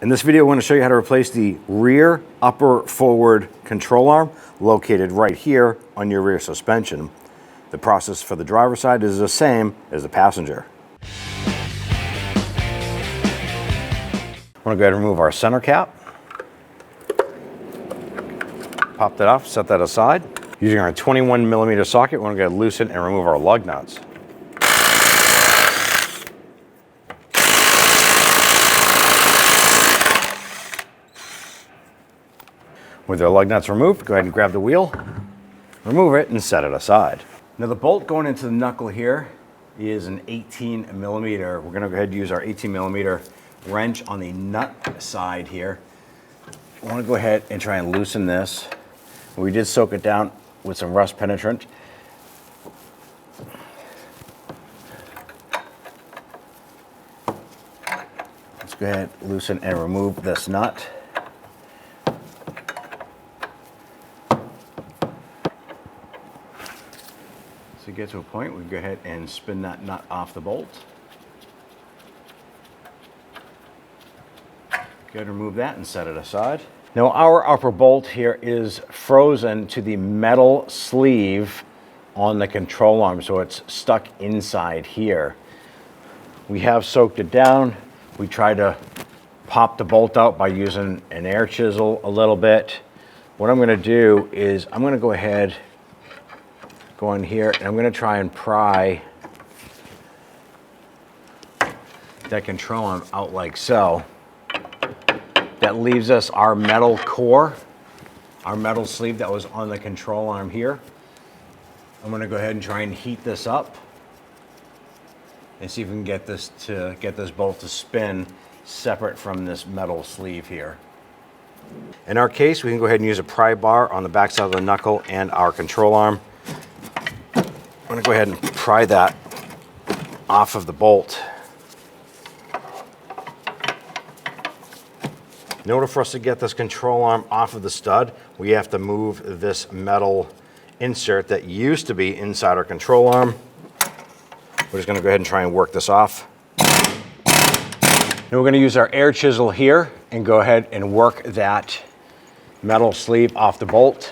In this video, I want to show you how to replace the rear upper forward control arm located right here on your rear suspension. The process for the driver's side is the same as the passenger. I want to go ahead and remove our center cap. Pop that off, set that aside. Using our 21mm socket, we want to go ahead and loosen and remove our lug nuts. With our lug nuts removed, go ahead and grab the wheel, remove it, and set it aside. Now the bolt going into the knuckle here is an 18mm. We're going to go ahead and use our 18mm wrench on the nut side here. I want to go ahead and try and loosen this. We did soak it down with some rust penetrant. Let's go ahead, loosen and remove this nut. To get to a point, we go ahead and spin that nut off the bolt. Go ahead and remove that and set it aside. Now our upper bolt here is frozen to the metal sleeve on the control arm, so it's stuck inside here. We have soaked it down. We tried to pop the bolt out by using an air chisel a little bit. What I'm going to do is I'm going to go ahead, go in here, and I'm going to try and pry that control arm out like so. That leaves us our metal core, our metal sleeve that was on the control arm here. I'm going to go ahead and try and heat this up and see if we can get this bolt to spin separate from this metal sleeve here. In our case, we can go ahead and use a pry bar on the back side of the knuckle and our control arm. I'm going to go ahead and pry that off of the bolt. In order for us to get this control arm off of the stud, we have to move this metal insert that used to be inside our control arm. We're just going to go ahead and try and work this off. Now we're going to use our air chisel here and go ahead and work that metal sleeve off the bolt.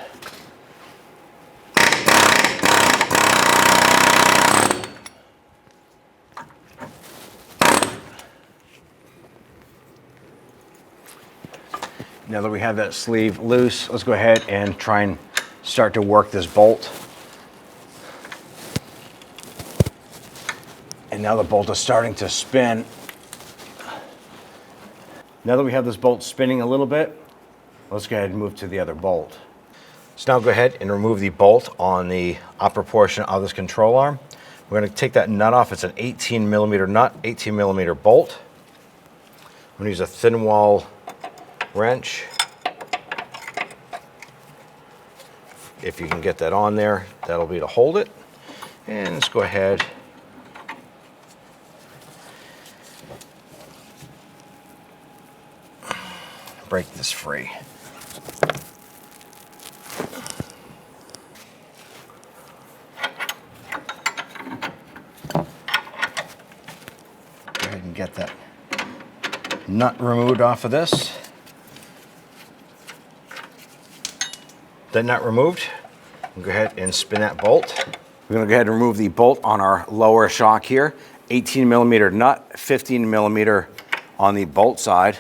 Now that we have that sleeve loose, let's go ahead and try and start to work this bolt. And now the bolt is starting to spin. Now that we have this bolt spinning a little bit, let's go ahead and move to the other bolt. So now go ahead and remove the bolt on the upper portion of this control arm. We're going to take that nut off. It's an 18mm nut, 18mm bolt. I'm going to use a thin wall wrench. If you can get that on there, that'll be to hold it. And let's go ahead break this free. Go ahead and get that nut removed off of this. That nut removed, we'll go ahead and spin that bolt. We're going to go ahead and remove the bolt on our lower shock here. 18mm nut, 15mm on the bolt side.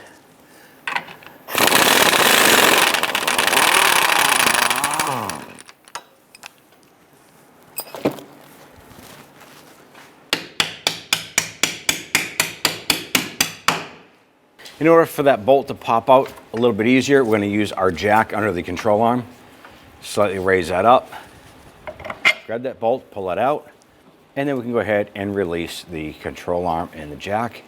In order for that bolt to pop out a little bit easier, we're going to use our jack under the control arm. Slightly raise that up, grab that bolt, pull that out, and then we can go ahead and release the control arm and the jack.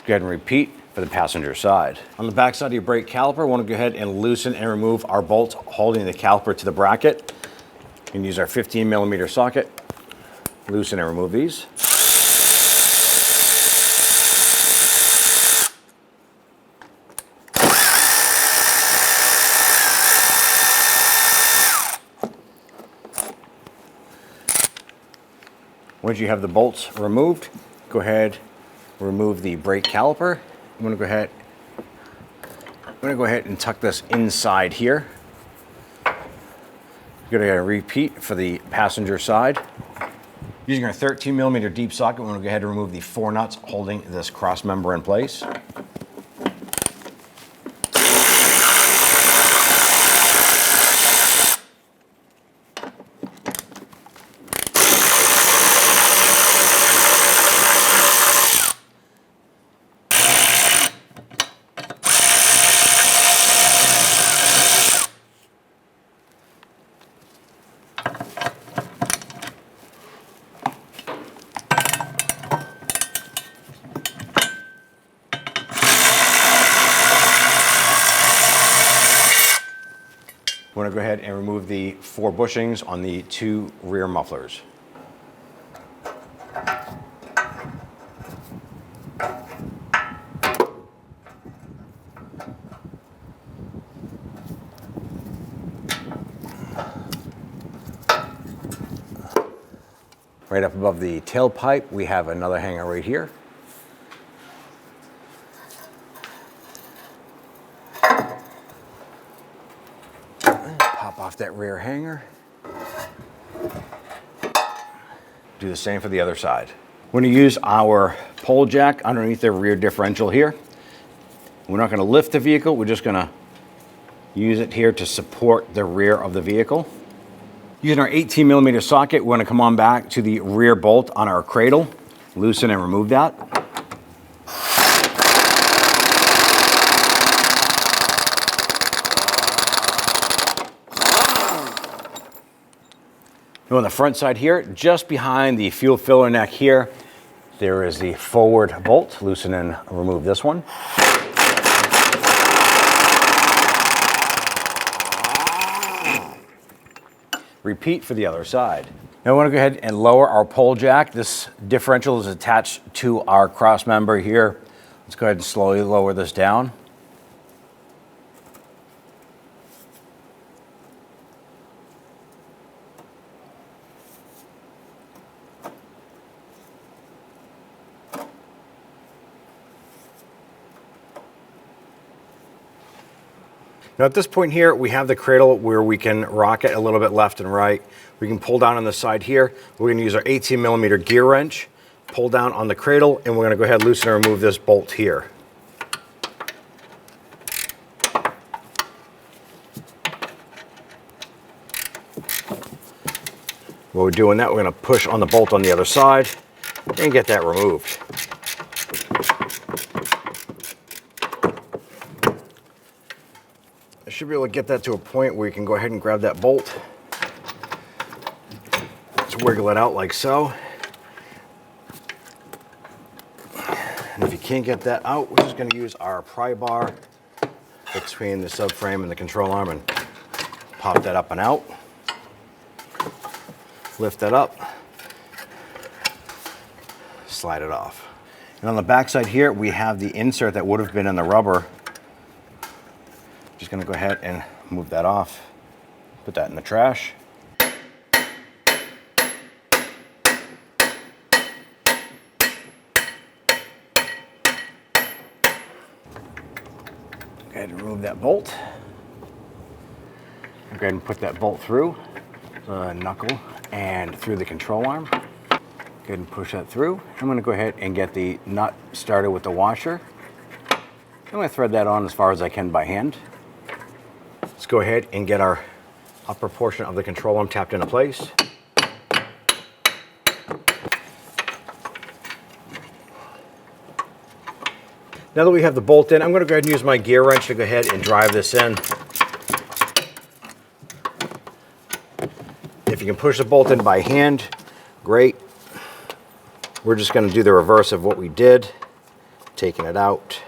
Go ahead and repeat for the passenger side. On the back side of your brake caliper, we want to go ahead and loosen and remove our bolt holding the caliper to the bracket. We can use our 15mm socket, loosen and remove these. Once you have the bolts removed, go ahead, remove the brake caliper. I'm going to go ahead, going to go ahead and tuck this inside here. We're going to repeat for the passenger side. Using our 13mm deep socket, we're going to go ahead and remove the 4 nuts holding this cross member in place. We're going to go ahead and remove the 4 bushings on the 2 rear mufflers. Right up above the tailpipe, we have another hanger right here. Pop off that rear hanger. Do the same for the other side. We're going to use our pole jack underneath the rear differential here. We're not going to lift the vehicle, we're just going to use it here to support the rear of the vehicle. Using our 18mm socket, we're going to come on back to the rear bolt on our cradle, loosen and remove that. On the front side here, just behind the fuel filler neck here, there is the forward bolt. Loosen and remove this one. Repeat for the other side. Now we want to go ahead and lower our pole jack. This differential is attached to our cross member here. Let's go ahead and slowly lower this down. Now at this point here, we have the cradle where we can rock it a little bit left and right. We can pull down on the side here. We're going to use our 18mm gear wrench, pull down on the cradle, and we're going to go ahead and loosen and remove this bolt here. While we're doing that, we're going to push on the bolt on the other side and get that removed. I should be able to get that to a point where you can go ahead and grab that bolt. Just wiggle it out like so. And if you can't get that out, we're just going to use our pry bar between the subframe and the control arm and pop that up and out. Lift that up, slide it off. And on the back side here, we have the insert that would have been in the rubber. Just going to go ahead and move that off, put that in the trash. Go ahead and remove that bolt. Go ahead and put that bolt through the knuckle and through the control arm. Go ahead and push that through. I'm going to go ahead and get the nut started with the washer. I'm going to thread that on as far as I can by hand. Let's go ahead and get our upper portion of the control arm tapped into place. Now that we have the bolt in, I'm going to go ahead and use my gear wrench to go ahead and drive this in. If you can push the bolt in by hand, great. We're just going to do the reverse of what we did, taking it out.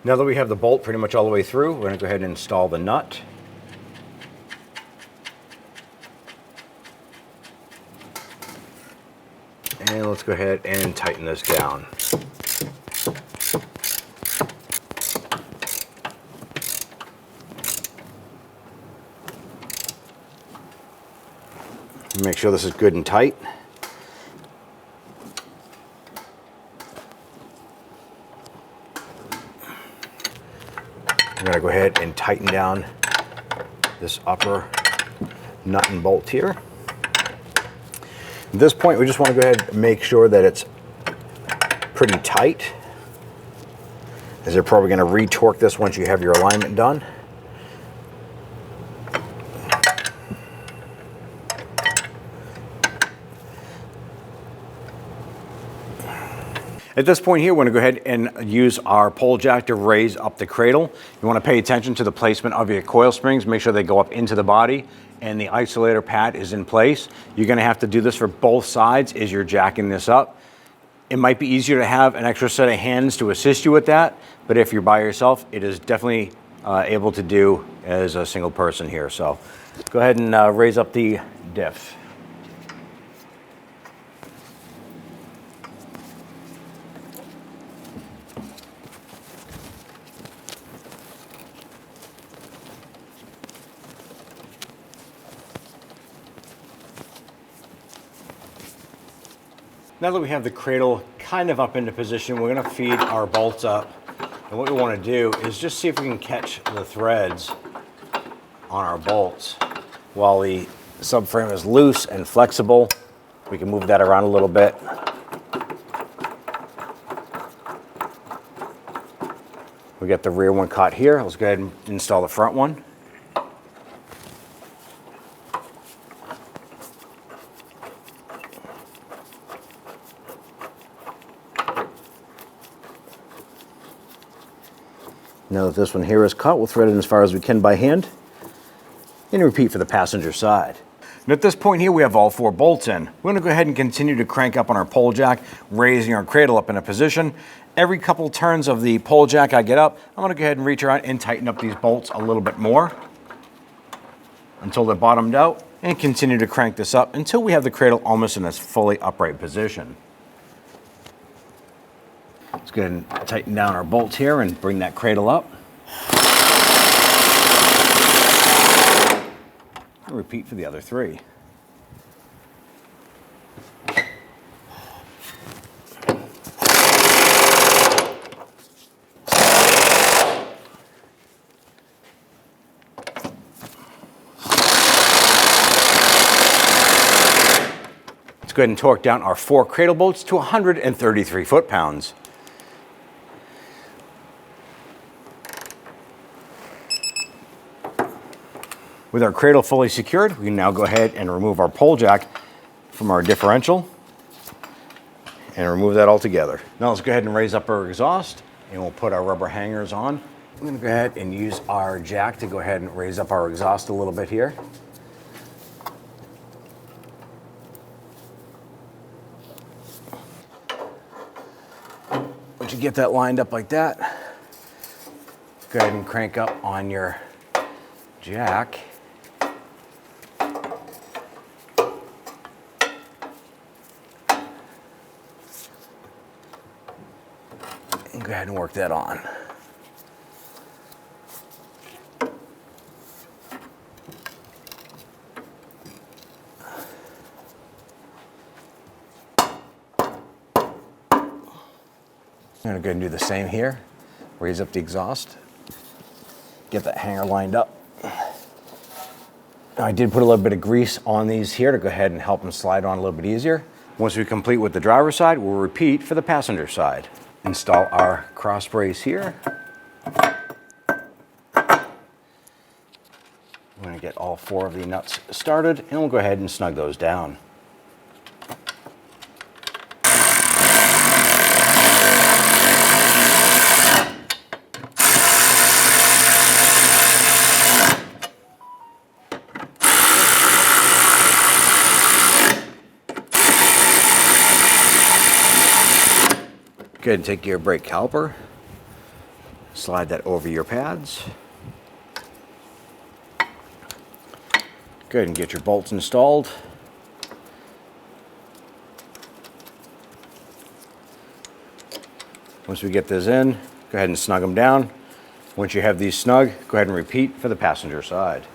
Now that we have the bolt pretty much all the way through, we're going to go ahead and install the nut. And let's go ahead and tighten this down. Make sure this is good and tight. gonna go ahead and tighten down this upper nut and bolt here. At this point, we just want to go ahead and make sure that it's pretty tight, as you're probably going to re-torque this once you have your alignment done. At this point here, we're going to go ahead and use our pole jack to raise up the cradle. You want to pay attention to the placement of your coil springs. Make sure they go up into the body and the isolator pad is in place. You're going to have to do this for both sides as you're jacking this up. It might be easier to have an extra set of hands to assist you with that, but if you're by yourself, it is definitely able to do as a single person here. So go ahead and raise up the diff. Now that we have the cradle kind of up into position, we're going to feed our bolts up. And what we want to do is just see if we can catch the threads on our bolts. While the subframe is loose and flexible, we can move that around a little bit. We got the rear one caught here. Let's go ahead and install the front one. Now that this one here is cut, we'll thread it as far as we can by hand and repeat for the passenger side. And at this point here, we have all 4 bolts in. We're going to go ahead and continue to crank up on our pole jack, raising our cradle up in a position. Every couple turns of the pole jack I get up, I'm going to go ahead and reach around and tighten up these bolts a little bit more until they're bottomed out, and continue to crank this up until we have the cradle almost in this fully upright position. Let's go ahead and tighten down our bolts here and bring that cradle up. And repeat for the other 3. Let's go ahead and torque down our 4 cradle bolts to 133 foot-pounds. With our cradle fully secured, we can now go ahead and remove our pole jack from our differential and remove that all together. Now let's go ahead and raise up our exhaust, and we'll put our rubber hangers on. I'm going to go ahead and use our jack to go ahead and raise up our exhaust a little bit here. Once you get that lined up like that, go ahead and crank up on your jack. And go ahead and work that on. I'm going to go ahead and do the same here. Raise up the exhaust. Get that hanger lined up. Now, I did put a little bit of grease on these here to go ahead and help them slide on a little bit easier. Once we complete with the driver's side, we'll repeat for the passenger side. Install our cross brace here. I'm going to get all 4 of the nuts started, and we'll go ahead and snug those down. Go ahead and take your brake caliper, slide that over your pads. Go ahead and get your bolts installed. Once we get this in, go ahead and snug them down. Once you have these snug, go ahead and repeat for the passenger side.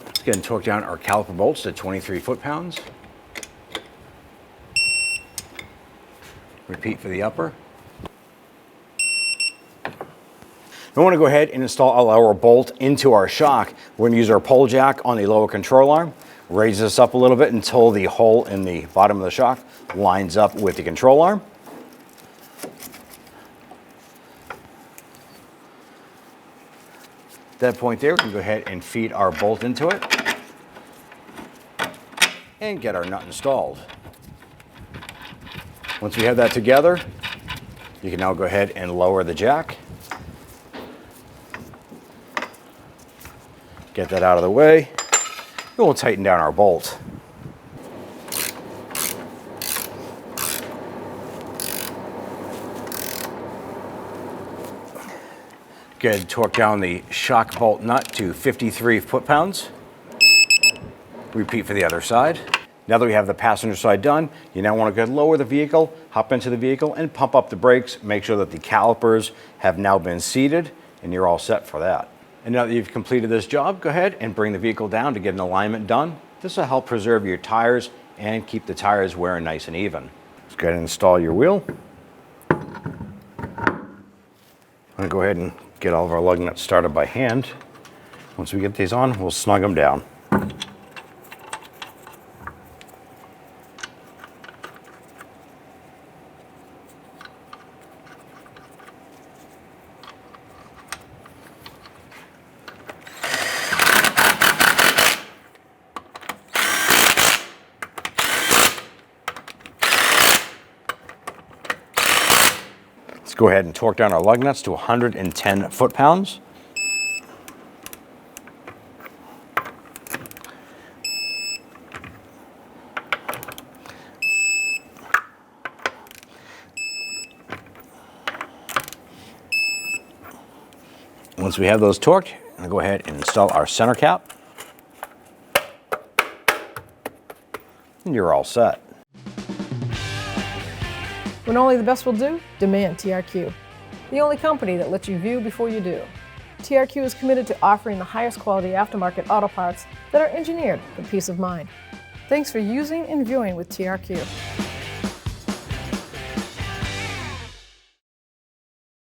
Let's go ahead and torque down our caliper bolts to 23 foot-pounds. Repeat for the upper. We want to go ahead and install our bolt into our shock. We're going to use our pole jack on the lower control arm, raise this up a little bit until the hole in the bottom of the shock lines up with the control arm. At that point there, we can go ahead and feed our bolt into it and get our nut installed. Once we have that together, you can now go ahead and lower the jack. Get that out of the way, and we'll tighten down our bolt. Go ahead and torque down the shock bolt nut to 53 foot-pounds. Repeat for the other side. Now that we have the passenger side done, you now want to go ahead and lower the vehicle, hop into the vehicle, and pump up the brakes. Make sure that the calipers have now been seated, and you're all set for that. And now that you've completed this job, go ahead and bring the vehicle down to get an alignment done. This will help preserve your tires and keep the tires wearing nice and even. Let's go ahead and install your wheel. I'm going to go ahead and get all of our lug nuts started by hand. Once we get these on, we'll snug them down. Go ahead and torque down our lug nuts to 110 foot-pounds. Once we have those torqued, I'm going to go ahead and install our center cap. And you're all set. When only the best will do, demand TRQ. The only company that lets you view before you do. TRQ is committed to offering the highest quality aftermarket auto parts that are engineered for peace of mind. Thanks for using and viewing with TRQ.